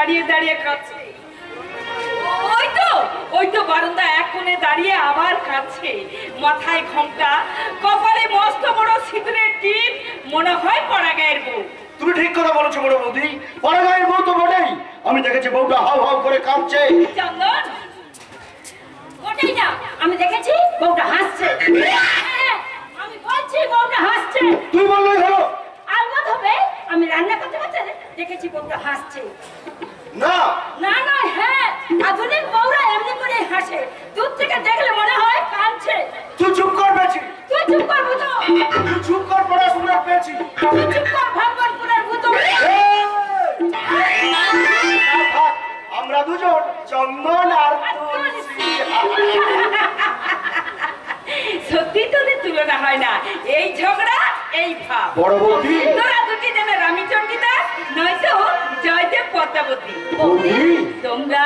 দাঁড়িয়ে দাঁড়িয়ে কাঁদছে। ওই তো বারান্দা এক কোণে দাঁড়িয়ে আবার কাঁদছে, মাথায় ঘোমটা, কপালে মস্ত বড় সিঁদুরের টিপ, মনে হয় পাড়া গায়ের বউ। তুমি ঠিক কথা বলেছো বড় বৌদি, পাড়া গায়ের বউ তো বটেই। আমি দেখেছি বউটা হাউ হাউ করে কাঁদছে। চন্দন, ওটাই না, আমি দেখেছি বউটা হাসছে। আমি বলছি বউটা হাসছে। তুই বললেই হলো। আলবত হবে, আমি রান্না করতে করতে দেখেছি বউটা হাসছে। না না না, হ্যাঁ, আধুনিক বউরা এমনি করে হাসে, দূর থেকে দেখলে মনে হয় কাঁদছে। তুই চুপ কর পেয়েছি। তুই চুপ কর ভূত। তুই চুপ কর, পড়াশোনা পেয়েছি। তুই চুপ কর ভাগবনপুরের ভূত। আমরা দুজন চন্দন আর তুলসী। সত্যি তোদের তুলনা হয় না, এই ঝগড়া এই ভাব। বড় বৌদি, তোরা দুটি দেবে রামচন্ডী দাস, নয়তো জয়দেব পদ্মাবতী। বৌদি তোমরা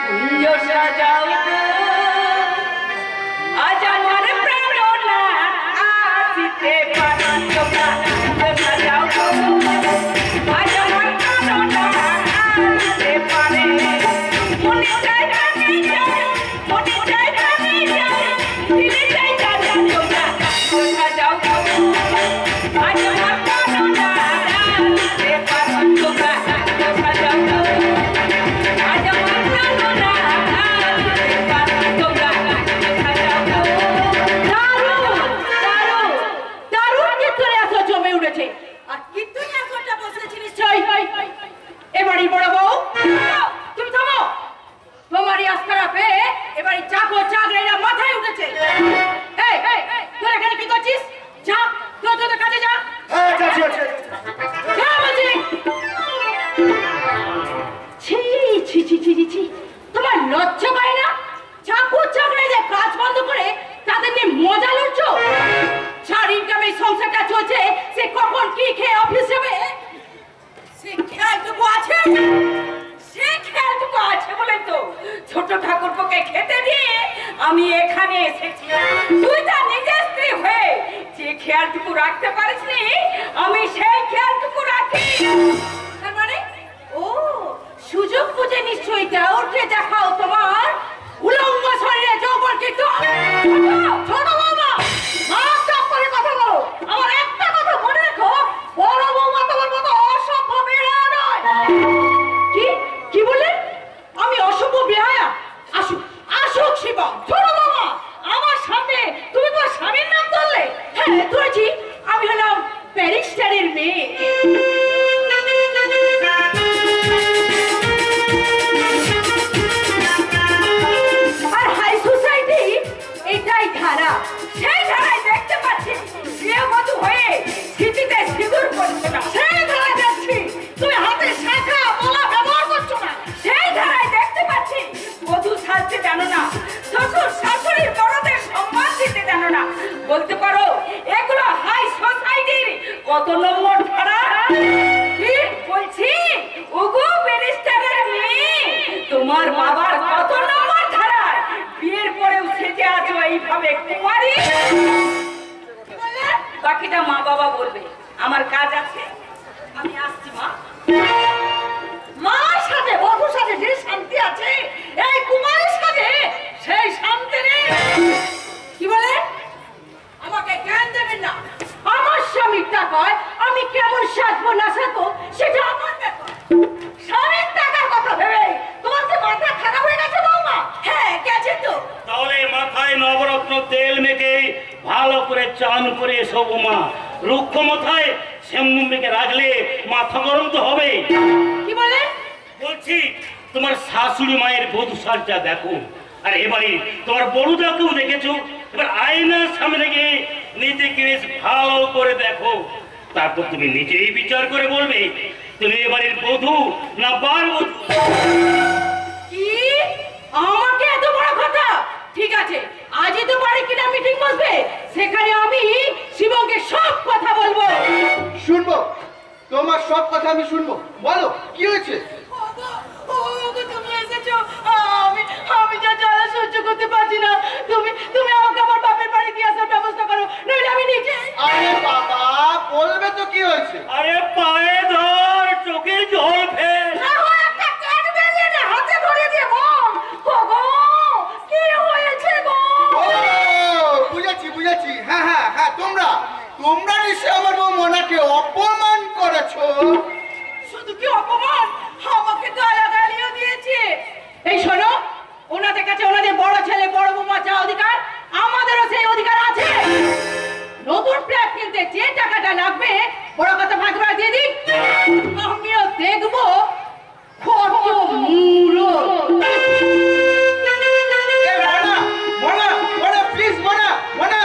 কুঞ্জ সাজাও গো, আজ আমার প্রাণনা আসিতে পারে। তোমরা কুঞ্জ সাজাও গো, আজ আমার প্রাণনা আসিতে পারে। মনে চাই প্রাণে যাই, মনে চাই প্রাণে যাই, দিলে চাই দাদা। তোমরা কুঞ্জ সাজাও গো, আজ আমার প্রাণনা আসিতে পারে। তোমরা কুঞ্জ সাজাও গো, আজ আমার প্রাণনা আসিতে পারে। তোমরা কুঞ্জ সাজাও গো। দারুণ কীর্তনে আসো জমে উঠেছে। আর কীর্তনে আসরটা বসেছি নিশ্চয়ই এবারই বড় বউ। তুমি থামো, তোমারই আস্কারা পেয়ে এবারই চাকর চাকরেরা মাথায় উঠেছে। এই তোর এখানে কি করছিস? যা, তোর কাজে যা। হ্যাঁ যাচ্ছি যাচ্ছি। যা বলছি। ছি ছি ছি ছি ছি, তোমার লজ্জা পায় না? চাকর চাকরেদের কাজ বন্ধ করে তাদের নিয়ে মজা লুটছ। যার ইনকামে সংসারটা চলছে, সে কখন কি খেয়ে অফিস যাবে সে খেয়ালটুকু আছে। সে খেয়ালটুকু আছে বলে তো ছোট ঠাকুরপোকে খেতে দিয়ে আমি এখানে এসেছি। তুই তা নিজের স্ত্রী হয়ে যে খেয়ালটুকু রাখতে পারিসনি, আমি সেই খেয়ালটুকু রাখি। তার মানে ও সুযোগ বুঝে নিশ্চয়ই উঠে দেখাও তোমার উলঙ্গ শরীরে যৌবন। কিন্তু ছোট বৌমা, মাথা করে কথা বলো। আমার একটা কথা মনে রেখো, বড় বৌমা তোমার মতো অসভ্য বেহায়া নয়। কি বললেন? আমি অসভ্য বেহায়া? আসুক শিবম। ছোট বৌমা, আমার সামনে তুমি তোমার স্বামীর নাম ধরলে? হ্যাঁ ধরেছি, আমি হলাম ব্যারিস্টারের মেয়ে। আর হাই সোসাইটি এটাই ধারা, সেই ধারায় দেখতে পাচ্ছি গৃহবধূ হয়ে স্মৃতিতে সিঁদুর পড়ছে না। সেই ধারায় দেখছি তুমি হাতে শাখা মালা ব্যবহার করছো না। সেই ধারায় দেখতে পাচ্ছি বধূ সাজতে জানো না, শ্বশুর শাশুড়ির বড়দের সম্মান দিতে জানো না। বলতে পারো এগুলো হাই সোসাইটির কত নম্বর ধারা? কি বলছি ওগো ব্যারিস্টারের মেয়ে, তোমার বাবার কত নম্বর ধারা? বিয়ের পরেও সেজে আছো এইভাবে কুমারী। বাকিটা মা বাবা বলবে, আমার কাজ আছে, আমি আসছি। মা, মার সাথে বধূর সাথে যে শান্তি আছে, এই কুমারের সাথে সেই শান্তি নেই। কি বলে? আমাকে জ্ঞান দেবেন না। আমার স্বামীর টাকায় আমি কেমন সাজবো না সাজবো সেটা আমার ব্যাপার। স্বামীর টাকার কথা ভেবে তোমার কি মাথা খারাপ হয়ে গেছে বৌমা? হ্যাঁ গেছে তো। তাহলে মাথায় নবরত্ন তেল মেখে ভালো করে চান করে এসো বৌমা। রুক্ষ মাথায় শ্যাম্পু মেখে রাখলে মাথা গরম তো হবে। কি বলে? বলছি তোমার শাশুড়ি মায়ের বধূ সাজটা দেখো, আর এবারে তোমার বড়দাকেও দেখেছো। এবার আয়নার সামনে গিয়ে নিজেকে বেশ ভালো করে দেখো, তারপর তুমি নিজেই বিচার করে বলবে তুমি এবারের বধূ না বার বধূ। কি আমাকে এত বড় কথা? ঠিক আছে, আজই তো বাড়ি কিনা মিটিং বসবে, সেখানে আমি শিবমকে সব কথা বলবো। শুনবো, তোমার সব কথা আমি শুনবো। বলো কি হয়েছে? তুমি এসেছো, আমি যা জ্বালা সহ্য করতে পারছি না। তুমি আমাকে আমার বাপের বাড়ি দিয়ে আসার ব্যবস্থা করো, নইলে আমি নিজে। আরে বাবা, বলবে তো কি হয়েছে? আরে পায়ে ধর, চোখে জল ফেল। না হয় একটা তোমরা নিশ্চয় আমার বউ মোনাকে অপমান করেছো। শুধু কি অপমান, আমাকে গালাগালিও দিয়েছে। এই শোনো, ওনাদের কাছে ওনাদের বড় ছেলে বড় বৌমা যা অধিকার, আমাদেরও সেই অধিকার আছে। নতুন ফ্ল্যাট কিনতে যে টাকাটা লাগবে বড় কথা ভাগ করে দিয়ে দিক, আমিও দেখবো কত মুড়ো। মোনা, মোনা, প্লিজ মোনা, মোনা।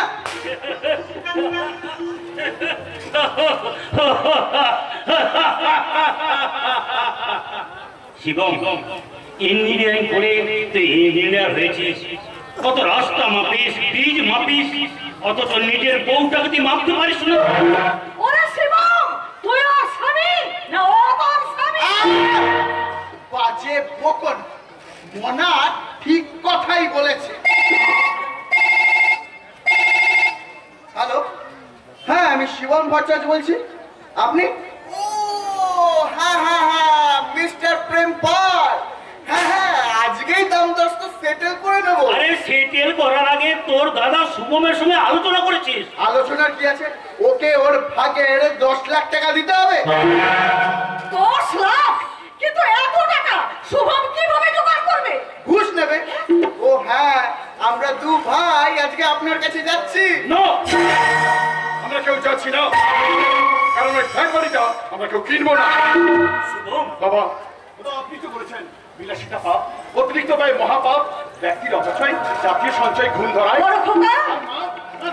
শিবম, ইঞ্জিনিয়ারিং করে তুই ইঞ্জিনিয়ার হয়েছিস, কত রাস্তা মাপিস, ব্রিজ মাপিস, অথচ নিজের বউটাকে তুই মাপতে পারিস না। ওরে শিবম, তুই ওর স্বামী না ও তোর স্বামী? বাজে বকন, মোনা ঠিক কথাই বলেছে। হ্যালো, হ্যাঁ আমি শিবম ভট্টাচার্য বলছি। আপনি? ও হ্যাঁ হ্যাঁ হ্যাঁ, মিস্টার প্রেমপাল। হ্যাঁ হ্যাঁ, আজকেই দাম দরটা সেটেল করে নেবো। আরে সেটেল করার আগে তোর দাদা শুভমের সঙ্গে আলোচনা করেছিস? আলোচনার কি আছে? ওকে ওর ভাগের 10 লাখ টাকা দিতে হবে। 10 লাখ? কিন্তু এত টাকা শুভম কিভাবে জোগাড় করবে? ঘুষ নেবে। ও হ্যাঁ, আমরা দু ভাই আজকে আপনার কাছে যাচ্ছি। না, আমরা কেউ যাচ্ছি না, কারণ ওই ফ্ল্যাট বাড়িটা আমরা কেউ কিনবো না। শুভম বাবা, আপনি তো বলেছেন বিলাসিতা পাপ, অতিরিক্ত ব্যয় মহাপাপ, ব্যক্তির অপচয় জাতীয় সঞ্চয় ঘুম ধরায়। বড় খোকা,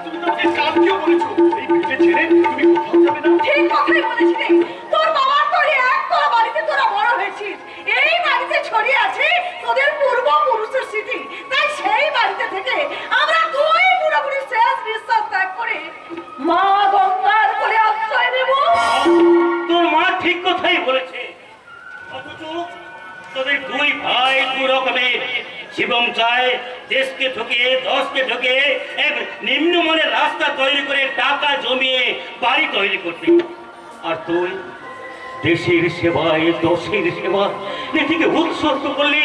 তুমি তোমাকে কালকেও বলেছো এই ভিটে ছেড়ে তুমি কোথাও যাবে না। ঠিক কথাই বলেছিস। তোর বাবার তৈরি একতলা বাড়িতে তোরা বড় হয়েছিস। এই বাড়িতে ছড়িয়ে আছে তোদের পূর্বপুরুষের স্মৃতি। তাই সেই বাড়িতে থেকে আমরা দুই পুরোপুরি শেষ নিঃশ্বাস ত্যাগ করে মা গঙ্গার কোলে আশ্রয় নেব। তোর মা ঠিক কথাই বলেছে, অথচ তোদের দুই ভাই দু রকমের। শিবম চায় দেশকে ঠকে দশকে ঠকে এক নিম্নমানের রাস্তা তৈরি করে টাকা জমিয়ে বাড়ি তৈরি করতে, আর তুই দেশের সেবায় দশের সেবা নিজেকে উৎসর্গ করলে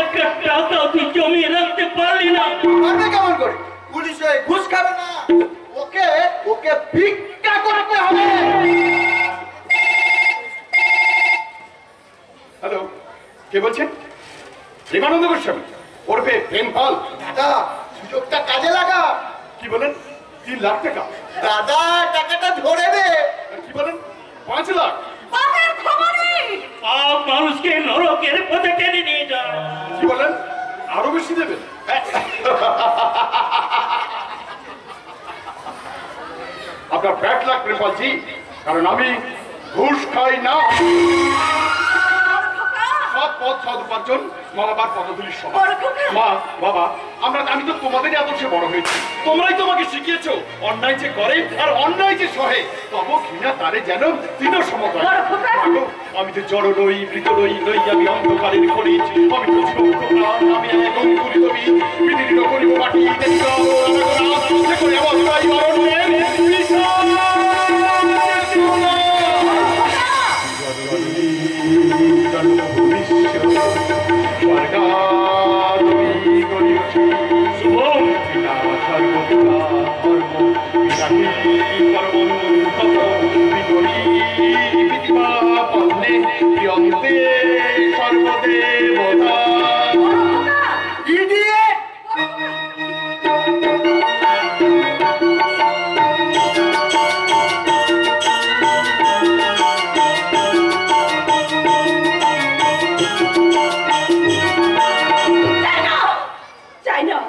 একটা টাকা তুই জমিয়ে রাখতে পারলি না। পারবে কেমন করে? পুলিশ হয়ে ঘুষ খাবে না, ওকে ওকে ভিক্ষা করতে হবে। হ্যালো, কে বলছেন? প্রেমানন্দ গোস্বামী ওরফে প্রেমপাল। দাদা, সুযোগটা কাজে লাগা। কি বলেন? 3 লাখ টাকা? দাদা, টাকাটা ধরে দে। কি বলেন? 5 লাখ? বাপের খবরই পাপ মানুষকে নরকের পথে টেনে নিয়ে যায়। কি বলেন? আরো বেশি দেবেন? আপনার ব্যাড লাক প্রেমপালজি, কারণ আমি ঘুষ খাই না। সৎ পথ সৎ উপার্জন মা বাবার পদধূলির সমান। মা বাবা, আমি তো তোমাদেরই আদর্শে বড় হয়েছি। তোমরাই তোমাকে শিখিয়েছো অন্যায় যে করে আর অন্যায় যে সহে তব ঘৃণা তারে যেন তৃণ সমতল। আমি তো জড় নই, মৃত নই, নই আমি অন্ধকারের খনিজ। আমি তো জীবন্ত প্রাণ, আমি এক অঙ্কুরিত বীজ। বিদীর্ণ করিব মাটি করে অবস্থায় মরণের বিশাল সর্বদেবতা ইডিয়েট। Hello.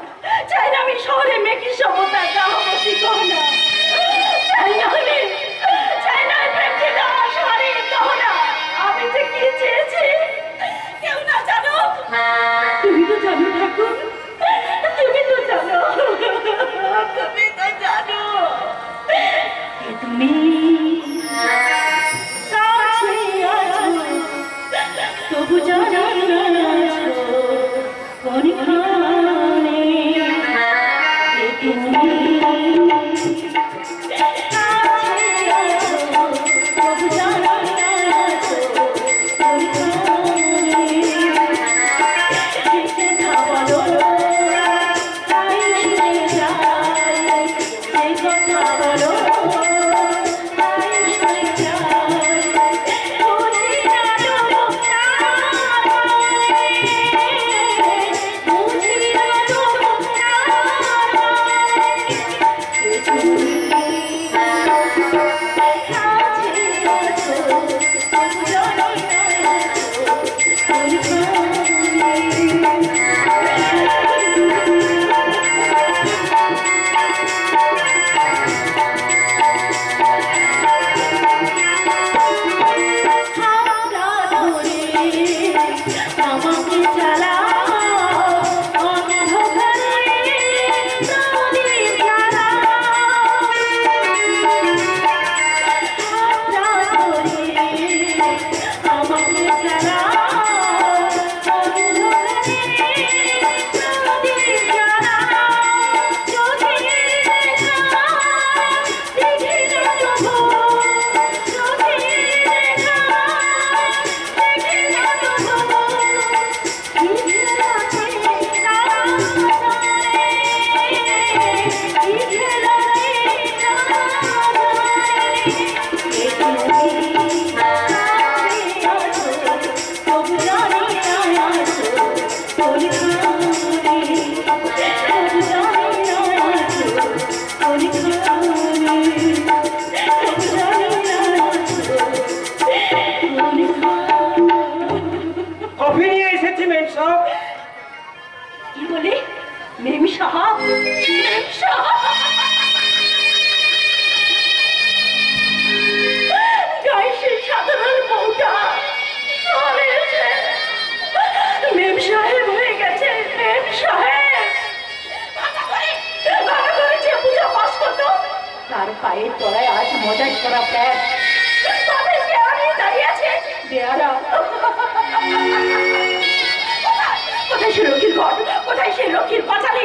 সাহা, মেম সাহা। গায়ে সেই সাধারণ বউটা শহরে এসে মেম সাহেব হয়ে গেছে। মেম সাহেব ভালো করে যে পূজা পাস করতো তার পায়ের তলায় আজ মজাই করা প্যাট, তাদের বেয়ারা নিয়ে দাঁড়িয়ে আছে। বেয়ারা কোথায় সে লক্ষ্মীর ঘর, কোথায় সে লক্ষ্মীর পাঁচালি?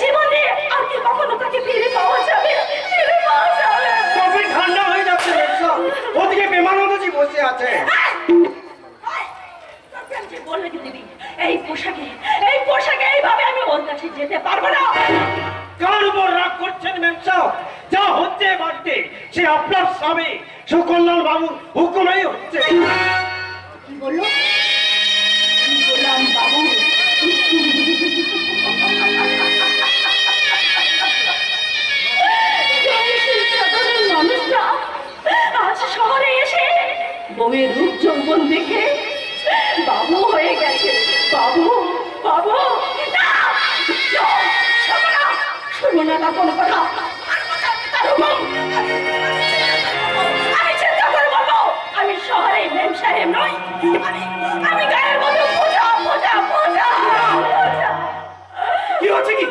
জীবনে আর কি কখনো তাকে ফিরে পাওয়া যাবে? ফিরে পাওয়া যাবে? কফি ঠান্ডা হয়ে যাচ্ছে, ওদিকে বেমানন্দজি বসে আছে। বললে কি দিবি এই পোশাকে, এই পোশাকে এইভাবে আমি ওর কাছে যেতে পারবো না। কার উপর রাগ করছেন ম্যাম সাহেব? যা হচ্ছে বাড়তে সে আপনার স্বামী সুকল্যাণ বাবুর হুকুমেই হচ্ছে। কি বললো? কি বললাম বাবু? মানুষরা আজ শহরে এসে বউয়ের রূপ যৌবন দেখে বাবু হয়ে গেছে। বাবু বাবু শুনবো না তার কোনো কথা। আমি চিন্তা করে বলবো আমি শহরে মেম সাহেব নই, আমি গায়ের মধ্যে পূজা পূজা পূজা। কি হচ্ছে কি?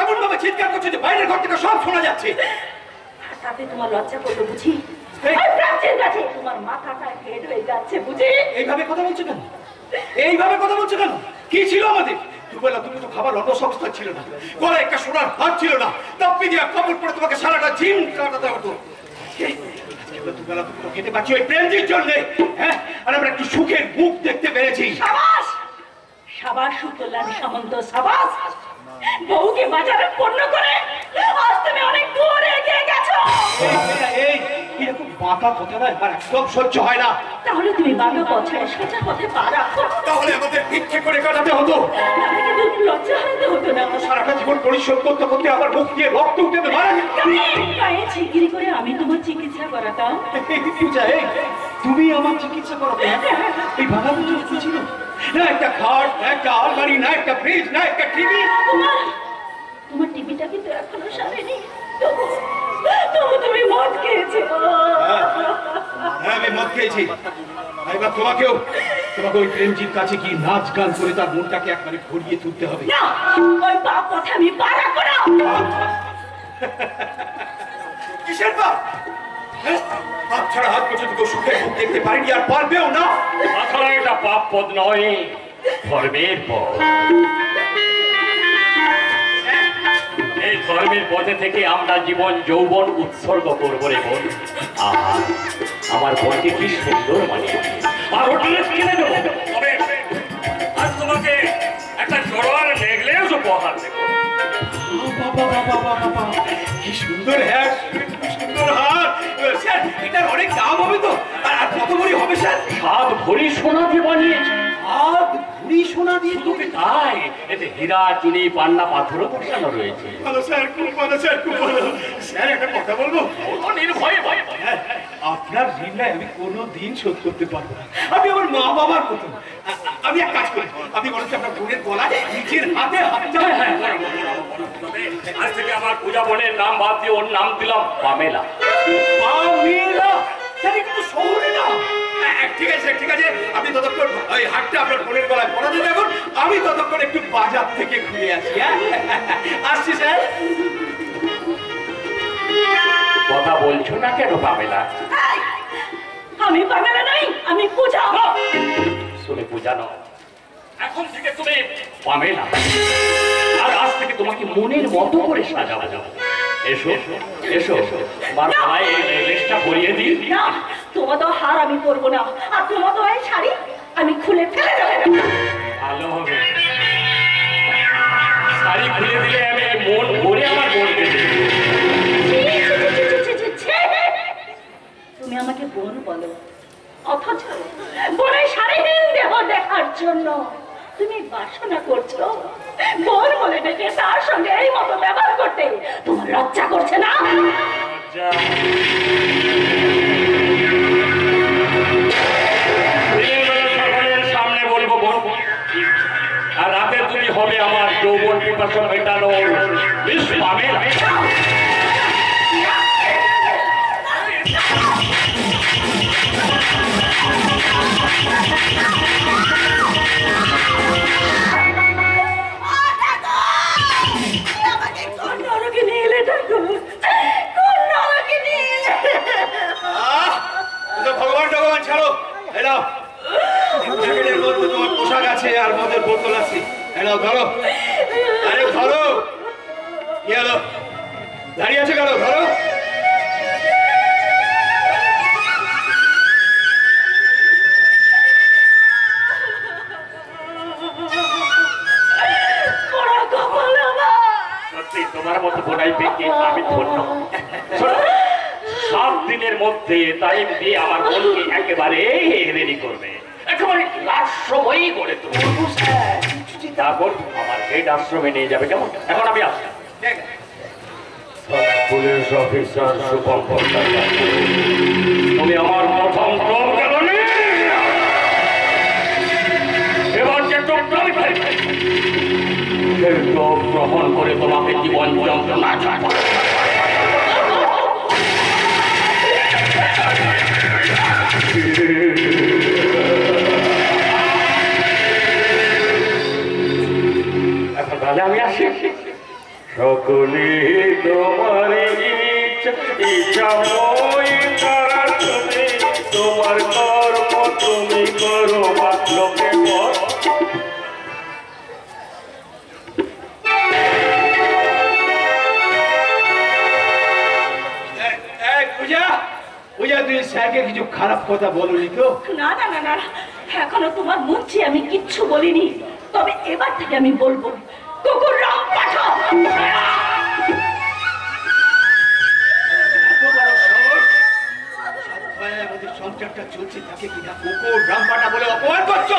এমন ভাবে চিৎকার করছে যে বাইরের ঘর থেকে সব শোনা যাচ্ছে। তাতে তোমার লজ্জা করলো বুঝি? প্রাচীর কাছে তোমার মাথাটা হেড হয়ে যাচ্ছে বুঝি? এইভাবে কথা বলছো কেন? এইভাবে কথা বলছো কেন? কি ছিল আমাদের? দুবেলা তুমি তো খাবার অন্য সংস্থা ছিল না, গলায় একটা সোনার হাত ছিল না, তাপ্পি দিয়া কাপড় পরে তোমাকে সারাটা জিম কাটাতে হতো। দুবেলা তুমি তো খেতে পাচ্ছি ওই প্রেমজির জন্যে, হ্যাঁ? আর আমরা একটু সুখের মুখ দেখতে পেরেছি। সাবাস সাবাস সুকল্যাণ সামন্ত, সাবাস। বউকে বাজারে পণ্য করে আজ তুমি অনেক দূরে এগিয়ে গেছো। এই এরকম বাঁকা কথা না আর একদম সহ্য হয় না। তাহলে তুমি বাঁকা পথে সোজা পথে পা রাখো। তাহলে আমাদের ভিক্ষে করে কাটাতে হতো, তাহলে কিন্তু লজ্জা হারাতে হতো না। সারাটা জীবন পরিশ্রম করতে করতে আমার মুখ দিয়ে রক্ত উঠে মারা গায়ে ছিকিরি করে আমি তোমার চিকিৎসা করাতাম। তুমি আমার চিকিৎসা করাতে? এই বাধা বুঝে কি ছিল? না একটা খাট, না একটা আলমারি, না একটা ফ্রিজ, না একটা টিভি। তোমার টিভিটা কিন্তু এখনো সারেনি। তবু তুমি মদ খেয়েছো। হ্যাঁ আমি মদ খেয়েছি। এবার তোমাকে ওই প্রেমজির কাছে কি নাচ গান করে তার মনটাকে একবারে ভরিয়ে তুলতে হবে। না ওই পাপ পথে আমি পা রাখবো না। কিসের পাপ? হাত ছাড়া হাত পর্যন্ত কেউ সুখের মুখ দেখতে পারিনি আর পারবেও না। আসলে এটা পাপ পদ নয়, ধর্মের পথ। এই ধর্মের পথে থেকে আমরা জীবন যৌবন উৎসর্গ করবো রে বোন। আমার বোনকে কি সুন্দর মানিয়ে আর হোটেলে কিনে দেবো। তবে আজ তোমাকে একটা জড়োয়ার নেকলেস উপহার দেবো। কি সুন্দর হ্যাঁ, সুন্দর হার স্যার। এটার অনেক দাম হবে তো? আর কত ভরি হবে স্যার? 7 ভরি সোনা দিয়ে বানিয়েছে। 7 ভরি সোনা দিয়ে? তবে তাই এতে হীরা চুনি পান্না পাথরও বসানো রয়েছে। ভালো স্যার, খুব ভালো স্যার, খুব ভালো। স্যার একটা কথা বলবো? নির্ভয়ে ভয়ে আপনার ঋণটা আমি কোনোদিন শোধ করতে পারবো না। আমি আমার মা বাবার মতো। আমি এক কাজ করি, আপনি বলেন আপনার বোনের গলায় নিজের হাতে হাতটা। আজ থেকে আমার পূজা বোনের নাম বাদ দিয়ে ওর নাম দিলাম পামেলা। পামেলা? স্যার এটা তো শহরে না। ঠিক আছে ঠিক আছে, আপনি ততক্ষণ ওই হাতটা আপনার বোনের গলায় পরাতে দেখুন, আমি ততক্ষণ একটু বাজার থেকে ঘুরে আসি। হ্যাঁ আসছি স্যার। কথা বলছো না কেন পামেলা? আমি পামেলা নই, আমি পূজা। শুনে পূজা নয়, এখন থেকে তুমি পামেলা। আর আজ থেকে তোমাকে মনের মতো করে সাজাবো। এসো এসো, আমার গলায় এই নেকলেসটা পরিয়ে দিই। না তোমাদের হার আমি পরবো না, আর তোমাদের এই শাড়ি আমি খুলে ফেলে দেবো। ভালো হবে, শাড়ি খুলে দিলে আমি মন ভরে আমার বোনকে দেব। তুমি আমাকে বোন বলো, অথচ বোনের শাড়িহীন দেহ দেখার জন্য তুমি বাসনা করছো। বোন বলে ডেকে তার সঙ্গে এই মতো ব্যবহার করতে তোমার লজ্জা করছে না? সকলের সামনে বলবো বোন, আর রাতে তুমি হবে আমার যৌবন পিপাসা মেটানো ব্যাঙ্গালোর মিস পামেলা। ভগবান ভগবান ছাড়ো, এলাও জ্যাকেটের মধ্যে তোমার পোশাক আছে আর মদের বোতল আছে, এলাও ধরো। আরে ধরো, কি হলো দাঁড়িয়ে আছে কেন? ধরো। সত্যি তোমার মতো বোনাই পেয়ে আমি ধন্য। 7 দিনের মধ্যে টাইম দিয়ে আমার বোনকে একেবারে রেডি করবে, একেবারে লাস্ট সময়ই করে তো তারপর আমার হেড আশ্রমে নিয়ে যাবে। কেমন? এখন আমি আসছি। পুলিশ অফিসার শুভম ভট্টাচার্য, তুমি আমার প্রথম ক্রম গেল এবার যে টোটাল গ্রহণ করে তোমাকে জীবন যন্ত্রণা এখন তাহলে আমি আসি। সকলে তোমার ইচ্ছাময় করার জন্য তোমার কর্ম তুমি করো বা লোকে পূজা, তুই স্যারকে কিছু খারাপ কথা বলনি তো? না না না না, এখনো তোমার মুখে আমি কিচ্ছু বলিনি, তবে এবার থেকে আমি বলবো কুকুর রাম পাঠা। আমাদের সংসারটা চলছে তাকে কিনা কুকুর রামপাটা বলে অপমান করছো?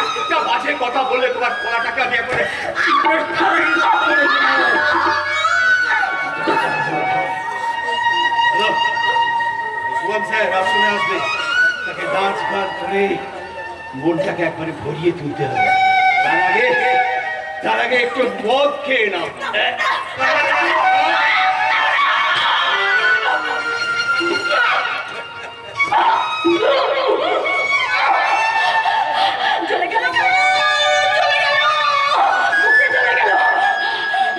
একটা বাজে কথা বললে তোমার কলা টাকা দিয়ে করে শুভম স্যার আশ্রমে আসবে, তাকে নাচ গান করে মনটাকে একবারে ভরিয়ে তুলতে হবে। তার আগে একটু মদ খেয়ে নাও। চলে গেল, চলে গেল, মুখে চলে গেল,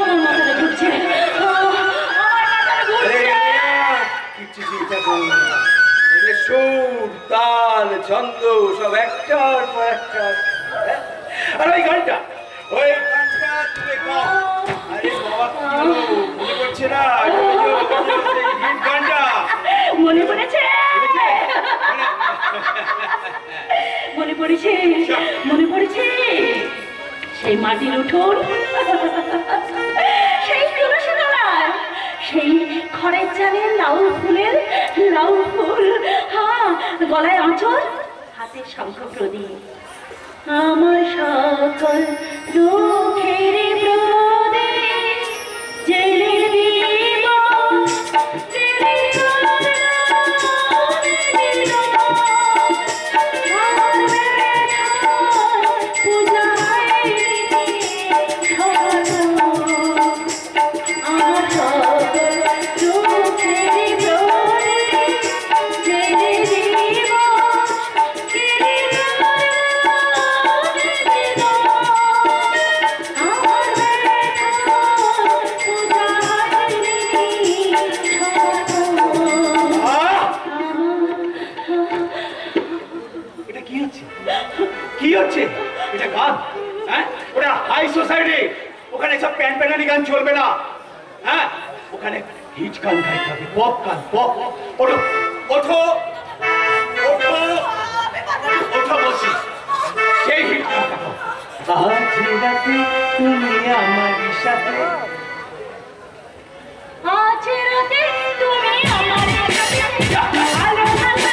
আমার মাথাটা ঘুরছে, আমার মাথাটা ঘুরছে। কিচ্ছু চিন্তা করো না, এগুলো সুর তাল ছন্দ সব একটার পর একটা। আর ওই গানটা তুমি গাও। আরে বাবা কি হলো, মনে পড়ছে না? হিট গানটা মনে পড়েছে, মনে পড়েছে, মনে পড়েছে। সেই মাটির উঠোন, সেই তুলসী তলায়, সেই খড়ের চালের লাউ ফুলের লাউ ফুল, হ্যাঁ, গলায় আঁচল, হাতে শঙ্খ প্রদীপ। আমার সকল দুঃখের প্রদীপ জেলে দিব, জেলে কি হচ্ছে? এটা গান? হ্যাঁ, ওটা হাই সোসাইটি, ওখানে সব প্যান প্যানানি গান চলবে না। হ্যাঁ, ওখানে হিট গান গাইতে হবে, পপ গান, পপ। ওঠো ওঠো ওঠো ওঠো বলছি, সেই হিট গান গাও। আজ রাতে তুমি আমার সাথে, আজ রাতে তুমি আমার সাথে, ভালো ভালো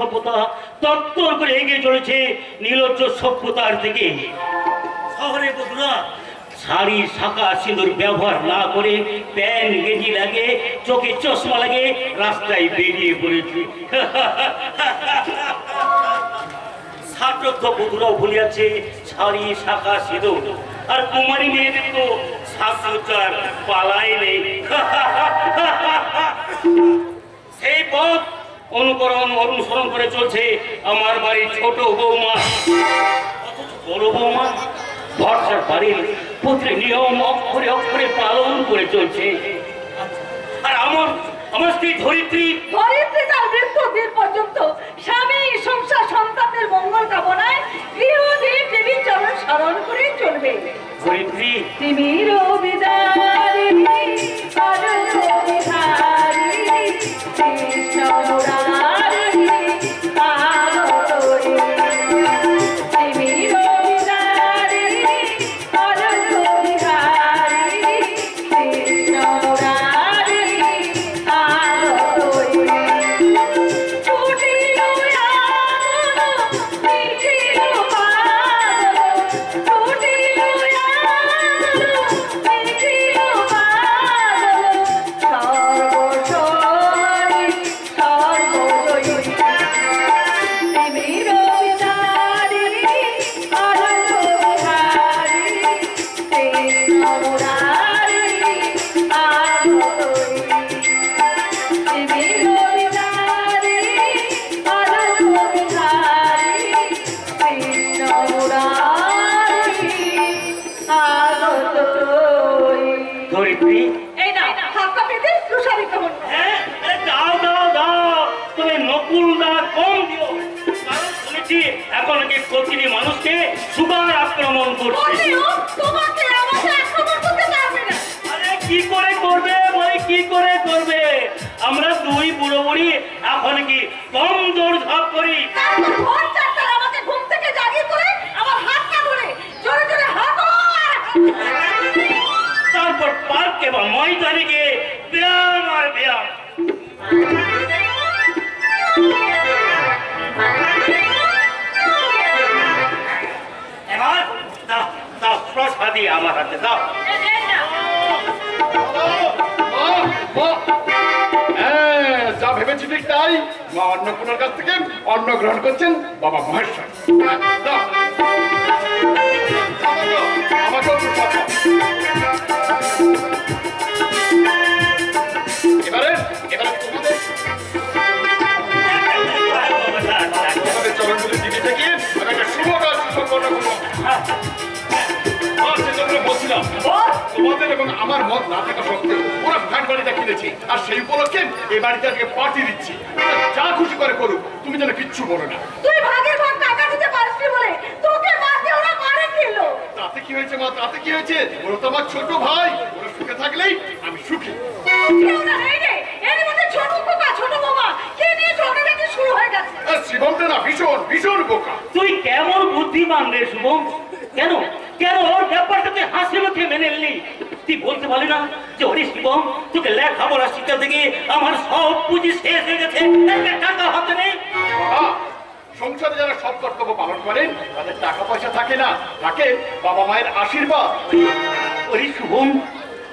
সভ্যতা তত্তর করে এগিয়ে চলেছে নীলজ্জ সভ্যতার দিকে। শহরে বন্ধুরা শাড়ি শাঁখা সিঁদুর ব্যবহার না করে প্যান গেঞ্জি লাগে, চোখে চশমা লাগে, রাস্তায় বেরিয়ে পড়েছে। ছাত্রত্ব বধুরাও ভুলিয়াছে শাড়ি শাঁখা সিঁদুর, আর কুমারী মেয়েদের তো সাজসজ্জার পালাই নেই। সেই পথ অনুসরণ করে চলছে আমার বাড়ির ছোট বৌমা। অথচ বড় বৌমা ভরসার বাড়ির প্রতি নিয়ম অক্ষরে অক্ষরে পালন করে চলছে। আর আমার স্ত্রী ধরিত্রী তার মৃত্যুর দিন পর্যন্ত স্বামী সংসার সন্তানদের মঙ্গল কামনায় গৃহদেব দেবীর চরণ স্মরণ করে চলবে। ধরিত্রী তিমির বিদারিণী সর্ববিধারিণী কৃষ্ণ মুরারিণী আগতরিণী তিমির বিদারিণী সর্ববিধারিণী কৃষ্ণ মুরারিণী আগতরিণী ফুটিল আগমন মিছিল বাদল ফুটিল ধরিত্রী এই না হাতটা পেতে তুষারি কেমন দাও দাও দাও, তুমি নকুল দা কম দিও, কারণ শুনেছি এখন নাকি প্রতিটি মানুষকে সুগার আক্রমণ করছে। তোমাকে আমাকে আক্রমণ করতে পারবে না। আরে কি করে করবে বলে, কি করে করবে? আমরা দুই বুড়ো বুড়ি এখন কি কম দৌড় ঝাঁপ করি? তারপর ভোর চারটায় আমাকে ঘুম থেকে জাগিয়ে তুলে আমার হাতটা ধরে জোরে জোরে হাঁটো তারপর পার্কে বা ময়দানে গিয়ে ব্যায়াম আর ব্যায়াম। এবার দাও দাও প্রসাদী আমার হাতে দাও। যা ভেবেছি ঠিক তাই। মা অন্নপূর্ণার কাছ থেকে অন্ন গ্রহণ করছেন বাবা মহেশ্বর। দাও। আমাকেও একটু খাওয়াও। এবারে তোমাদের চরণগুলি দিকে থেকে আমি একটা শুভ কাজ সম্পন্ন করবো। সেজন্য বলছিলাম তোমাদের এবং আমার মত না থাকা সত্ত্বেও ওরা ফ্ল্যাট বাড়িটা কিনেছি, আর সেই উপলক্ষে এই বাড়িতে আজকে পার্টি দিচ্ছি। যা খুশি করে করুক, তুমি যেন কিচ্ছু বলো না। তুই ভাগের ভাগ টাকা দিতে পারছিস বলে তোকে মারতে ওরা মারে দিল। তাতে কি হয়েছে মা, তাতে কি হয়েছে? ওরা তো আমার ছোট ভাই, ওরা সুখে থাকলেই আমি সুখী। কেউ না এই রে, এর মধ্যে ছোট খোকা ছোট বাবা কে নিয়ে ঝগড়াঝাটি শুরু হয়ে গেছে। শিবমটা না ভীষণ ভীষণ বোকা। তুই কেমন বুদ্ধিমান রে শুভম? কেন কেন ওর ব্যাপারটা তুই হাসি মুখে মেনে নিলি? তুই বলতে পারলি না যে ওরে শিবম, তোকে লেখাপড়া শিক্ষা থেকে আমার সব পুঁজি শেষ হয়ে গেছে, একটা টাকা হাতে নেই। সংসারে যারা সব কর্তব্য পালন করেন তাদের টাকা পয়সা থাকে না, থাকে বাবা মায়ের আশীর্বাদ। ওরে শুভম,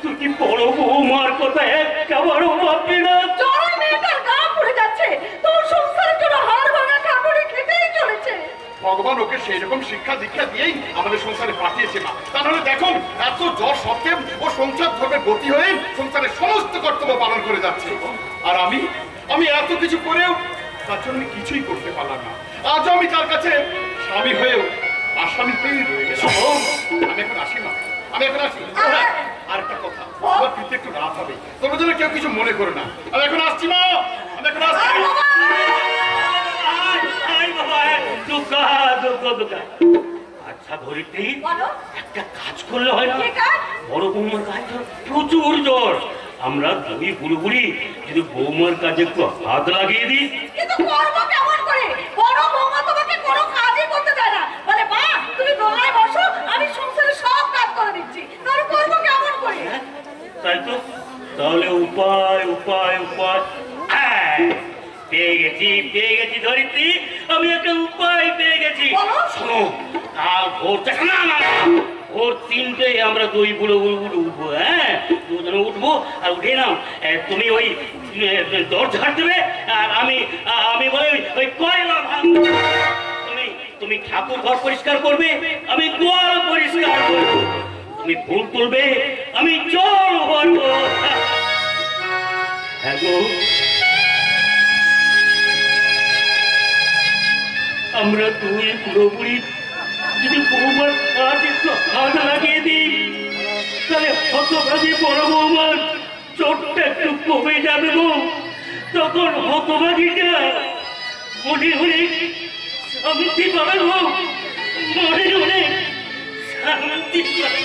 তুই কি বড় বৌমার কথা একেবারে ভাববি না? তোর মেয়েটার গা পড়ে যাচ্ছে, তোর সংসারের জন্য হাড় ভাঙা কাপড়ে খেতেই চলেছে। ভগবান ওকে সেই রকম শিক্ষা দীক্ষা দিয়েই আমাদের সংসারে পাঠিয়েছে মা। তাহলে দেখো এত জ্বর সত্ত্বেও ও সংসার ধর্মের গতি হয়ে সংসারের সমস্ত কর্তব্য পালন করে যাচ্ছে। আর আমি এত কিছু করেও তার জন্য কিছুই করতে পারলাম না। আজ আমি তার কাছে স্বামী হয়েও আসামি হয়েই রয়ে গেলাম। আমি এখন আসি মা, আমি এখন আসি। আর একটা কথা, আমার পিঠে একটু রাত হবে, তোমরা যেন কেউ কিছু মনে করো না। আমি এখন আসছি মা, আমি এখন আসছি। আচ্ছা ধরিত্রী, বলো একটা কাজ করলে হয় না? কি কাজ? বড় বৌমার কাজ প্রচুর জ্বর, আমরা দুই বুড়ি বুড়ি যদি বৌমার কাজে একটু হাত লাগিয়ে দিই। কিন্তু করবো কেমন করে? বড় বৌমা তোমাকে কোনো কাজই করতে দেয় না, বলে মা তুমি দোলায় বসো, আমি সংসারের সব কাজ করে দিচ্ছি। তাহলে করবো কেমন করে? তাই তো, তাহলে উপায় উপায় উপায় পেয়ে গেছি। পেয়ে গেছি ধরিত্রী, আমি একটা উপায় পেয়ে গেছি। বলো। শোনো, কাল ভোর না না না, ভোর 3টে আমরা দুই বুড়ো উঠবো। হ্যাঁ, দুজনে উঠবো আর উঠে নাও তুমি ওই দরজা দেবে আর আমি বলে ওই কয়লা ভাঙবো। তুমি ঠাকুর ঘর পরিষ্কার করবে, আমি গোয়াল পরিষ্কার করবো। তুমি ফুল তুলবে, আমি জল ভরবো। হ্যাঁ গো, আমরা দুই পুরোপুরি যদি বৌমার কাজে হাত লাগিয়ে দিই, তাহলে হতভাগী বড় বৌমার চোটটা একটু কমে যাবে গো। তখন হতভাগীটা মনে মনে শান্তি পাবে গো, মনে মনে শান্তি পাবে।